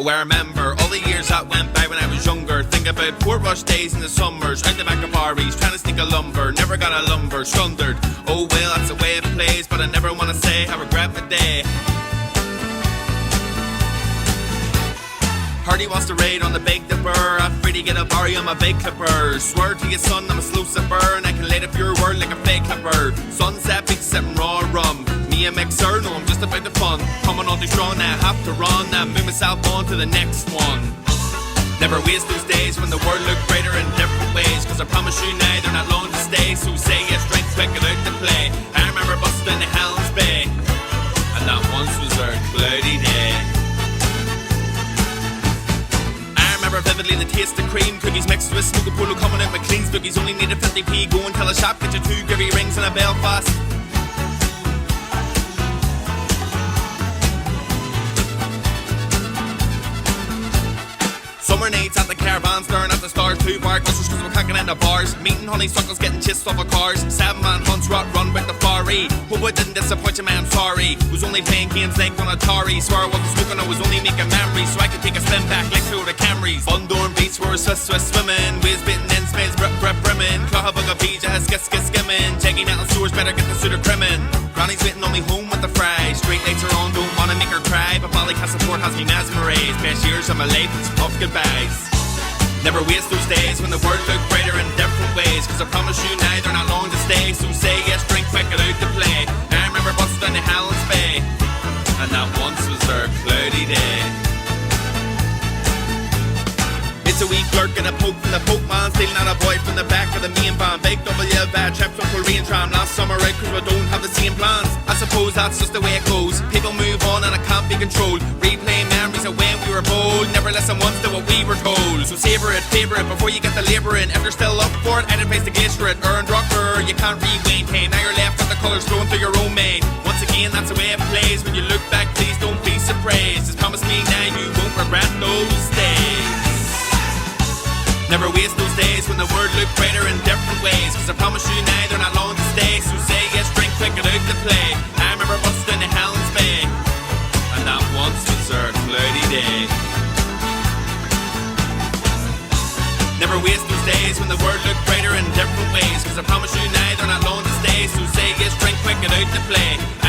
Oh, I remember all the years that went by when I was younger. Think about Port Rush days in the summers, out the back of Barry's, trying to sneak a lumber. Never got a lumber, squandered. Oh well, that's the way it plays, but I never want to say I regret the day. Hardy wants to raid on the Big Dipper. I'm free to get a barry on my big clipper. Swear to your son I'm a slow sipper, and I can light up your world like a fake clipper. Sunset beats sipping raw rum. Me and Mixer, no, I'm just about the fun. Coming on too strong, now I have to run. Now move myself on to the next one. Never waste those days when the world looked brighter in different ways. Cause I promise you now they're not long to stay. So say yes, drink quick, get out to play. I remember busting the Helens Bay, and that once was our cloudy day. Vividly the taste of cream cookies mixed with smoke and polo coming out with clean stookies. Only need a 50p, go and tell a shop, get you 2 gravy rings and a Belfast. Summer nights at the caravan, staring at the stars, 2 bar clusters cause we're cracking into bars. Meeting honeysuckles, getting chased off of cars. 7-man hunts, run with the Fari. Hope I didn't disappoint you, man, I'm sorry. Was only playing games like on Atari. Swear I wasn't smoking, I was only making memories, so I could take a spin back like through the Camrys. Bundorn beats were Swiss swimming. Waves bitten in smells brimming. Clawhabugga beach, I had skimming. Jaggy net and sewers, better get the suit of crimming. Granny's waiting on me home with the fries. Street lights are on, don't wanna make her cry, but Ballycastle Port has me mesmerized. Best years of my life, it's tough goodbyes. Never waste those days when the world looked brighter in different ways. Cause I promise you now they're not long to stay. So say yes, drink quick, get out to play. I remember busting the Helens Bay, and that once was our cloudy day. It's a wee clerk and a poke from the Pope man, stealing out a boy from the back of the main van. Big double yell bad trips on Korean tram last summer out cause we don't have the same plans. I suppose that's just the way it goes. People move on and it can't be controlled. Replay memories of when we were bold. Never listen once to what we were told. So savor it, favour it before you get the labour in. If you're still up for it, I'd advise to glacier it. Earned rocker, you can't rewind pain. Now you're left with the colours flowing through your own mane. Once again, that's the way it plays. When you look back, please don't be surprised. Just promise me now you won't regret those days. Never waste those days when the world looked brighter in different ways. Cause I promise you now they're not long to stay. So say yes, drink quick, get out to play. I remember busting the Helens Bay, and that once was our cloudy day. Never waste those days when the world looked brighter in different ways. Cause I promise you now they're not long to stay. So say yes, drink quick, get out to play.